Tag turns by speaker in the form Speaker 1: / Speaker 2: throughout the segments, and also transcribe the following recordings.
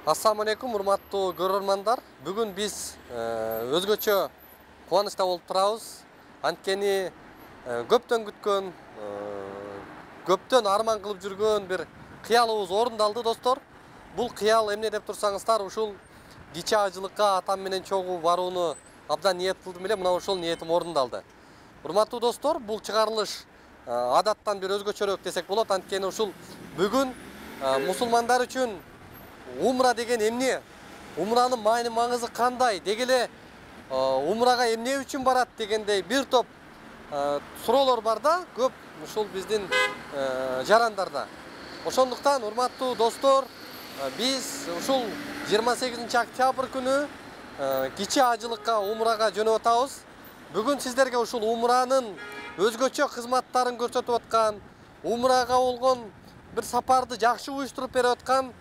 Speaker 1: Assalamu alaikum, урматтуу көрөрмандар. Бүгүн биз өзгөчө кубанычта болуп турабыз. Анткени көптөн күткөн, көптөн арман кылып жүргөн бир кыялыбыз орундалды, достор. Бул кыял эмне деп турсаңыздар, ушул кичи ажылыкка атам менен чогуу барууну абдан ниет кылдым эле, мына ошол ниетим орундалды. Урматтуу достор, бул чыгарылыш адаттан бир өзгөчөрөөк десек болот. Анткени ушул бүгүн мусулмандар үчүн умра деген эмне? Умранын маани маңызы кандай? Дегеле умрага эмне үчүн барат дегендей бир топ суроолор бар да, көп ушул биздин жарандарда. Ошондуктан, урматтуу достор, биз ушул 28 октябрь күнү кичи ажылыкка умрага жөнөп атабыз. Бүгүн сиздерге ушул умранын өзгөчө кызматтарын көрсөтүп аткан, умрага болгон бир сапарды жакшы уюштуруп берип аткан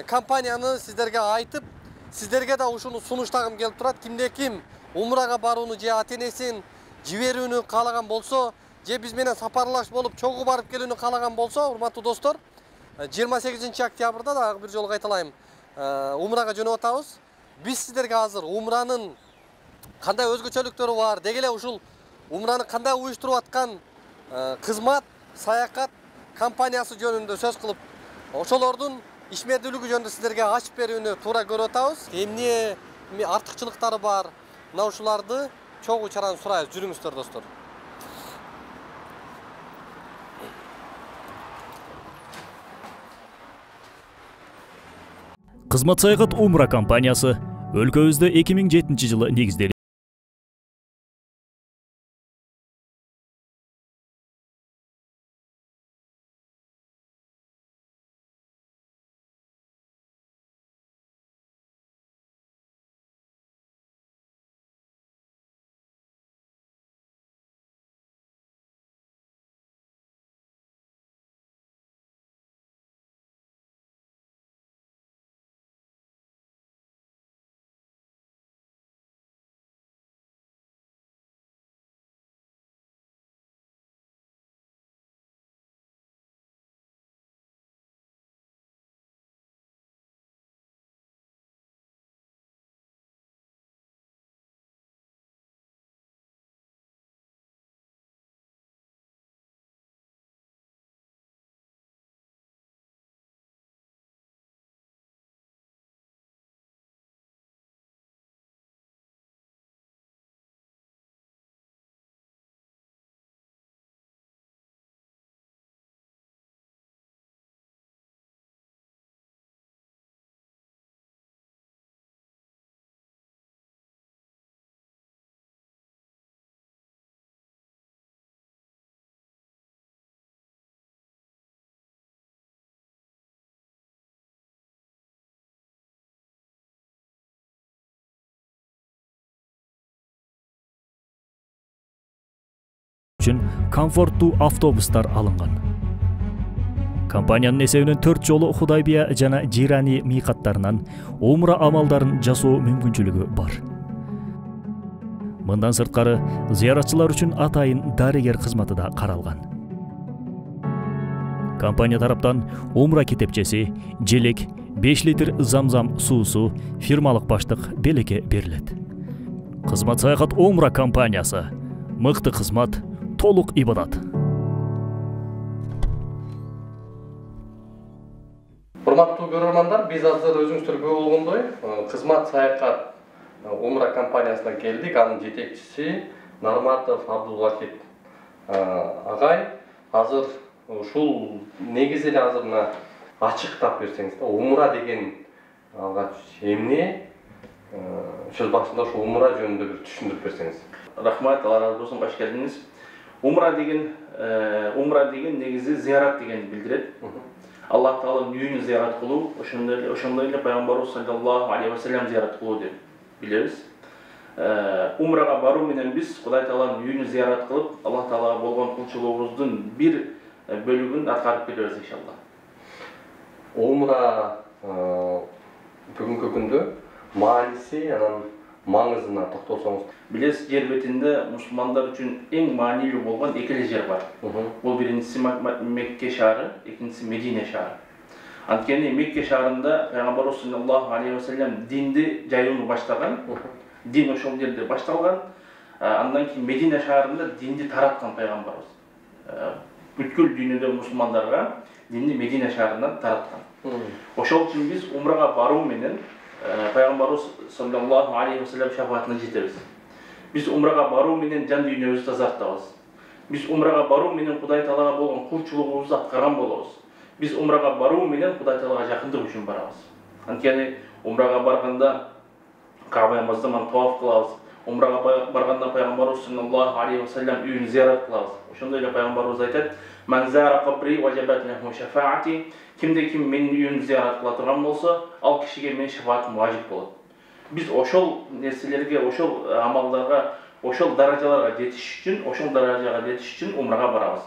Speaker 1: компанияны сиздерге айтып, сиздерге да ушуну сунуштагым келип турат. Кимде ким умрага барууну же ата-энесин жиберүүнү каалаган болсо, же биз менен сапарлаш болуп чогуу барып келүүнү каалаган болсо, урматтуу достор, 28 октябрда дагы бир жолу кайталайм, умрага жөнөп атабыз. Биз сиздерге азыр умранын кандай өзгөчөлүктөрү бар, дегеле ушул умраны кандай уюштуруп аткан кызмат, саякат компаниясы жөнүндө сөз кылып, ошолордун ишмердүүлүгү жөнүндө сиздерге ачып берүүнү туура көрүп атабыз. Эмне артыкчылыктары бар, мына ушуларды чогуу чаран сурайбыз. Жүрүңүздөр, достор.
Speaker 2: Кызмат саякат умра компаниясы өлкөбүздө 2007 жылы негизделди. Комфорттуу автобустар алынган. Компаниянын эсебинен 4 жолу Худайбия жана Жирани мыйкаттарынан умра амалдарын жасоо мүмкүнчүлүгү бар. Мындан сырткары, зыяратчылар үчүн атайын дарыгер кызматы да каралган. Компания тараптан умра китепчеси, желек, 5 литр замзам суусу, фирмалык баштык белекке берилет. Кызмат саякат умра компаниясы. Мыкты кызмат, толук ибадат.
Speaker 1: Урматтуу көрөрмандар, биз азыр өзүңүздөр көрүп болгондой кызмат саякат умра компаниясына келдик. Анын жетекчиси Нарматов Абдулвахит агай. Азыр ушул негизи эле азыр мына ачыктап берсеңиз да, умра деген алгач эмне? Сөз башында ошо умра жөнүндө бир түшүндүрүп берсеңиз.
Speaker 3: Рахмат, Алла разы болсун, кош келдиңиз. Умра деген негизи зиярат дегенди билдирет. Аллах Тааланын үйүнү зиярат кылуу, ошондой эле пайгамбарыбыз саллаллаху алейхи ва саллям зиярат кылуу деп билебиз. Умрага баруу менен биз Кудай Тааланын үйүнү зиярат кылып, Аллах Таалага болгон кулчулугубуздун бир бөлүгүн аткарып келебиз иншалла.
Speaker 1: Умра бүгүнкү күндө мааниси, анан маңызына токтолсоңуз.
Speaker 3: Билесиз, жер бетинде мусулмандар үчүн эң маанилүү болгон эки эле жер бар. Бул биринчиси Мекке шаары, экинчиси Медине шаары. Анткени Мекке шаарында пайгамбарыбыз саллаллаху алейхи ва саллям динди жайууну баштаган. Дин ошол жерде башталган. Андан кийин Медина шаарында динди тараткан пайгамбарыбыз. Бүткүл дүйнөдөгү мусулмандарга динди Медина шаарынан тараткан. Ошол үчүн биз умрага баруу менен пайгамбарыбыз саллаллаху алейхи ва саллям шафаатына жетебиз. Биз умрага баруу менен жан дүйнөбүздү тазартабыз. Биз умрага баруу менен Кудай Таалага болгон кулчулугубузду аткарган болобуз. Biz umraga barуу менен Кудай Таалага жакындык үчүн барабыз. Анткени умрага барганда Каба мазман таваф кылабыз. Умрага барганда пайгамбарыбыз саллаллаху алейхи ва саллям үйүн зиярат кылабыз. Ошондой эле пайгамбарыбыз айтат: "Ман зара кабри важабат лаху шафаати." Кимде ким менин үйүмдү зиярат кыла турган болсо, ал кишиге менин шафаатым важип болот. Биз ошол нерселерге, ошол амалдарга, ошол даражаларга жетиш үчүн умрага барабыз.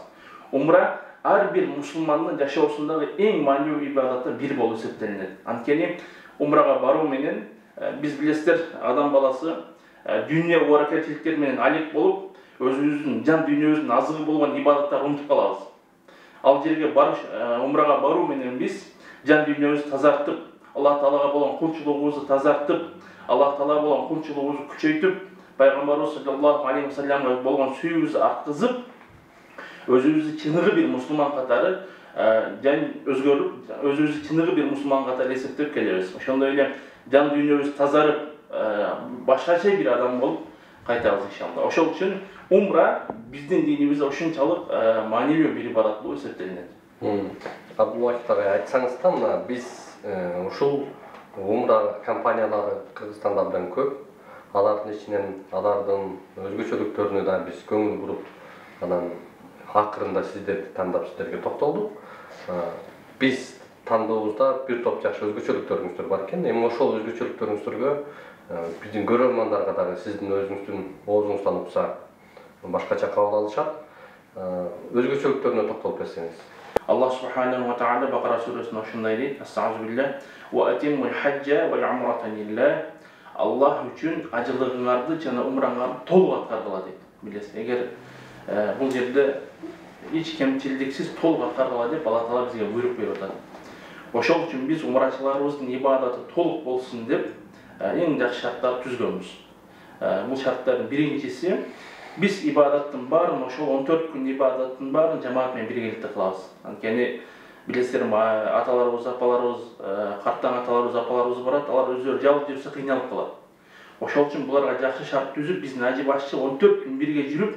Speaker 3: Умра ар бир мусулмандын жашоосундагы эң маанилүү ибадаттын бири болуп эсептелинет. Анткени умрага баруу менен биз билесиздер, адам баласы дүйнө баракетчиликтер менен алек болуп, өзүбүздүн жан дүйнөбүздүн азыгы болгон ибадаттарды унутуп калабыз. Ал жерге барыш, умрага баруу менен биз жан дүйнөбүздү тазартып, Аллах Таалага болгон кулчулугубузду тазартып, Аллах Таалага болгон кулчулугубузду күчөйтүп, пайгамбарыбыз саллаллаху алейхи ва саллямга болгон сүйүүбүздү арткызып, өзүбүздү чыныгы бир мусулман катары өзүбүздү чыныгы бир мусулман катары эсептеп келебиз. Ошондой эле жан дүйнөбүз тазарып, башкача бир адам болуп кайтабыз иншалла. Ошол үчүн умра биздин динибизде ушунчалык маанилүү бир ибадат болуп эсептелинет.
Speaker 1: Абдуллахи агай, айтсаңыз да, мына биз ушул умра компаниялары Кыргызстанда абдан көп. Алардын ичинен алардын өзгөчөлүктөрүнө да биз көңүл буруп, анан акырында сиздерди тандап сиздерге токтолдук. Биз тандообузда бир топ жакшы өзгөчөлүктөрүңүздөр бар экен. Эми ошол өзгөчөлүктөрүңүздөргө биздин көрөрмандарга дагы сиздин өзүңүздүн оозуңуздан укса башкача кабыл алышат. Өзгөчөлүктөрүнө токтолуп берсеңиз.
Speaker 3: Аллах субханаху ва таала Бакара сүрөсүндө ушундай дейт: "Астагфиру билlah ва атиммул хаджа ва умрата лиллах." Аллах үчүн ажылыгыңарды жана умраңарды толук аткаргыла дейт. Билесиз, эгер бул жерде эч кемчилдиксиз толук аткаргыла деп Аллах Таала бизге буйрук берип атат. Ошол үчүн биз умрачыларыбыздын ибадаты толук болсун деп эң жакшы шарттарды түзгөнбүз. Бул шарттардын биринчиси, биз ибадаттын баарын, ошол 14 күн ибадаттын баарын жамаат менен биргеликте кылабыз. Анткени билесиздер, аталарыбыз, апаларыбыз, карттан аталарыбыз, апаларыбыз барат, алар өздөрү жалгыз жүрсө кыйналып калат. Ошол үчүн буларга жакшы шарт түзүп, биздин ажы башчы 14 күн бирге жүрүп,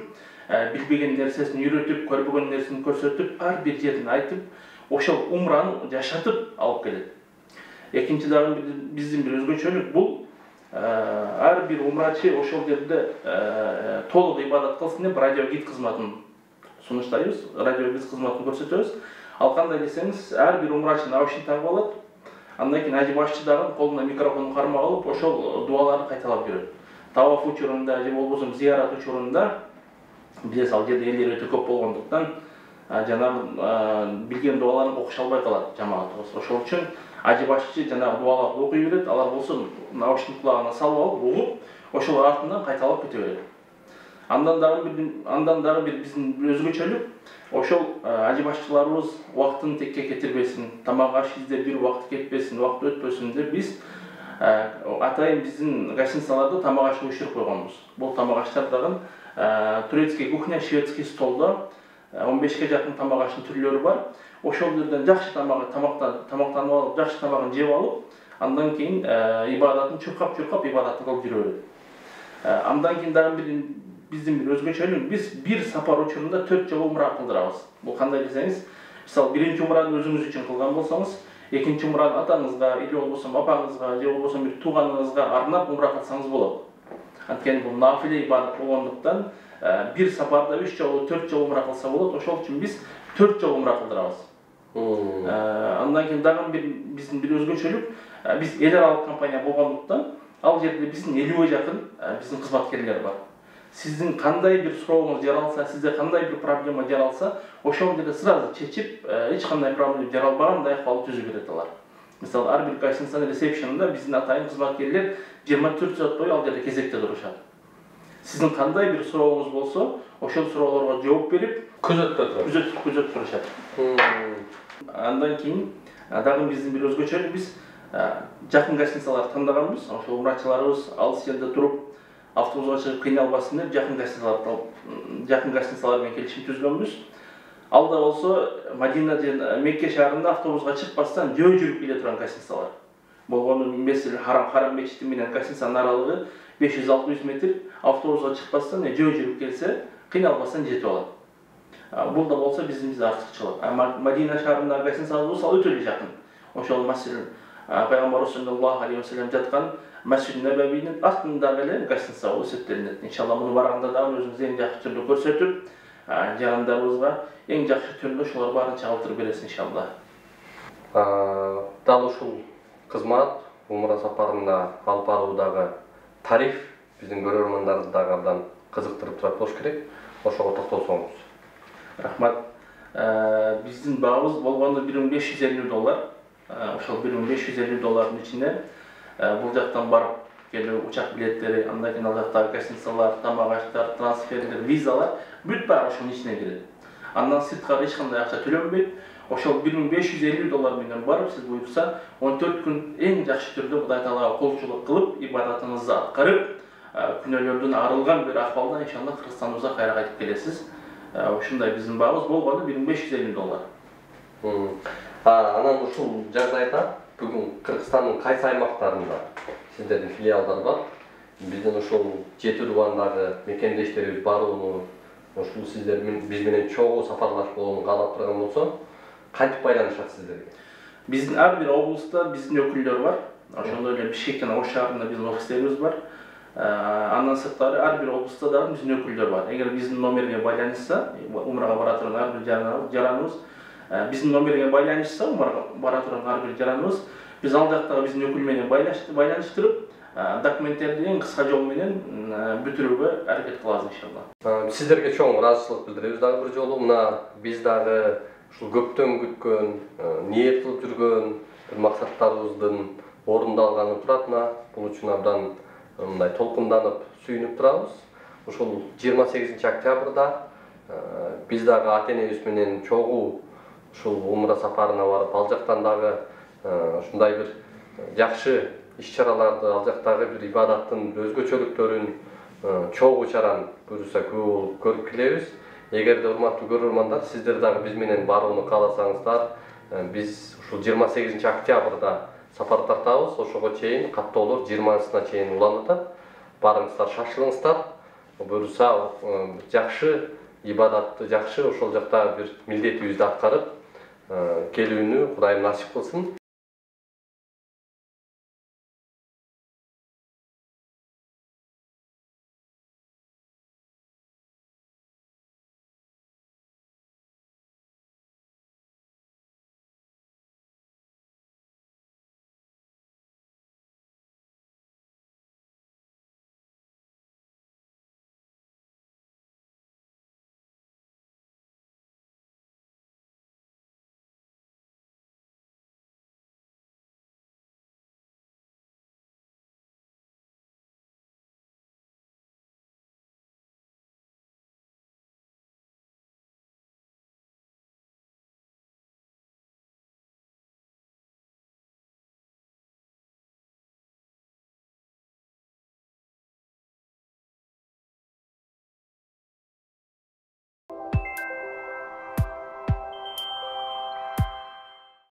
Speaker 3: билбеген нерсесин үйрөтүп, көрбөгөн нерсени көрсөтүп, ар бир жерин айтып, ошол умраны жашатып алып келет. Экинчи дагы биздин бир өзгөчөлүк бул, ар бир умрачы ошол жерде толук ибадат кылсын деп радиогид кызматын сунуштайбыз, радиогид кызматын көрсөтөбүз. Ал кандай десеңиз, ар бир умрачы наушник тагып алат. Андан кийин ажы башчы дагы колуна микрофон кармак алып, ошол дуаларды кайталап жүрөт. Таваф учурунда же болбосо зиярат учурунда, билесиз, ал жерде элдер өтө көп болгондуктан жанагы билген дуаларын окуша албай калат жамаатыбыз. Ошол үчүн ажы башчы жанагы дуаларды окуй берет, алар болсо наушник кулагына салып алып, угуп, ошол артынан кайталап кете берет. Андан дагы бир биздин өзгөчөлүк, ошол ажы башчыларыбыз убактын текке кетирбесин, тамак аш издеп жүрүп убакыт кетпесин, убакыт өтпөсүн деп биз атайын биздин гостиницаларда тамак аш уюштуруп койгонбуз. Бул тамак аштар дагы турецкий кухня, шведский столдо 15ке жакын тамак аштын түрлөрү бар. Ошол жерден жакшы тамактанып алып, жакшы тамагын жеп алып, андан кийин ибадатын чуркап ибадат кылып жүрө берет. Андан кийин дагы биздин бир өзгөчөлүк, биз бир сапар учурунда 4 жолу умра кылдырабыз. Бул кандай десеңиз, мисалы биринчи умраны өзүңүз үчүн кылган болсоңуз, экинчи умраны атаңызга, или болбосо апаңызга, же болбосо бир тууганыңызга арнап умра кылсаңыз болот. Анткени бул нафиле ибадат болгондуктан бир сапарда 3 жолу, 4 жолу умра кылса болот. Ошол үчүн биз 4 жолу умра кылдырабыз. Андан кийин дагы биздин бир өзгөчөлүк, биз эл аралык компания болгондуктан, ал жерде биздин 50ге жакын биздин кызматкерлер бар. Сиздин кандай бир сурооңуз жаралса, сизде кандай бир проблема жаралса, ошол жерде сразу чечип, эч кандай проблема жаралбагандай акыбалды түзүп берет алар. Мисалы, ар бир гостиницанын ресепшенинде биздин атайын кызматкерлер 24 саат бою ал жерде кезекте турушат. Сиздин кандай бир сурооңуз болсо, ошол суроолорго жооп берип, күзөтүп турушат. Андан кийин Дагы биздин бир өзгөчөлүгүбүз жакын гостиницаларды тандаганбыз. Ошол умрачыларыбыз алыс жерде туруп автобуска чыгып кыйналбасын деп жакын гостиницалар менен келишим түзгөнбүз. Алда болсо Мадина жана Мекке шаарында автобуска чыкпастан жөө жүрүп келе турган гостиницалар. Болгону Месир Харам мечити менен гостиницанын аралыгы 500-600 метр, автобуска чыкпастан жөө жүрүп келсе, кыйналбастан жетип алат. Бул да болсо биздин артыкчылык. Мадина шаарындагы гостиницабыз болсо өтө эле жакын. Ошол Масир Пайгамбарыбыз саллаллаху алейхи ва саллям жаткан Масжид Набавинин артындагы эле гостиница болуп эсептелинет. Иншалла муну барганда дагы өзүңүз эң жакшы түрдө көрсөтүп, жарандарыбызга эң жакшы түрдө ошолор барынча калтырып бересиз иншалла.
Speaker 1: Дал ушул кызмат умра сапарында алып баруудагы тариф биздин көрөрмандарды дагы абдан кызыктырып турат болуш керек. Ошого токтолсоңуз.
Speaker 3: Рахмат. Биздин баабыз болгону $1550. Ошол $1550 ичинде бул жактан барып келүү учак билеттери, андан кийин ал жактагы гостиницалар, тамак-аштар, трансферлер, визалар бүт баары ошонун ичине кирет. Андан сырткары эч кандай акча төлөнбөйт. Ошол $1550 менен барып, сиз буйрукса 14 күн эң жакшы түрдө Кудай Таалага колчулук кылып, ибадатыңызды аткарып, күнөөлөрдөн арылган бир акыбалда иншалла Кыргызстаныбызга кайра кайтып келесиз. Ушундай биздин баабыз болгону $1550.
Speaker 1: Анан ушул жагдайда бүгүн Кыргызстандын кайсы аймактарында сиздердин филиалдар бар? Биздин ушул жети рубандагы мекендештерибиз барууну, ушул сиздер биз менен чогуу сапарлашканын каалап турган болсо, кантип байланышат сиздерге?
Speaker 3: Биздин ар бир облустта биздин өкүлдөр бар. Ошондой эле Бишкектен Ош шаарында биздин офистерибиз бар. Андан сырткары ар бир облустта дагы биздин өкүлдөр бар. Эгер биздин номерге байланышса, умрага бара турган ар бир жараныбыз биздин номерге байланышса, умрага бара турган ар бир жараныбыз биз ал жактагы биздин өкүл менен байланыштырып, документтерди эң кыска жол менен бүтүрүүгө аракет кылабыз иншалла.
Speaker 1: Сиздерге чоң ыраазычылык билдиребиз дагы бир жолу. Мына биз дагы ушул көптөн күткөн, ниет кылып жүргөн бир максаттарыбыздын орундалганы турат. Бул үчүн абдан мындай толкунданып, сүйүнүп турабыз. Ушул 28 октябрда биз дагы ата-энебиз менен чогуу ушул умра сапарына барып, ал жактан дагы ушундай бир жакшы иш-чараларды, ал жактагы бир ибадаттын өзгөчөлүктөрүн чогуу чаран буюрса күбө болуп көрүп келебиз. Эгерде урматтуу көрөрмандар, сиздер дагы биз менен барууну кааласаңыздар, биз ушул 28 октябрда сапар тартабыз. Ошого чейин каттоолор 20-сына чейин уланат. Барыңыздар, шашылыңыздар. Буюрса жакшы ибадатты, жакшы ошол жакта бир милдетибизди аткарып келүүнү Кудайым насип кылсын.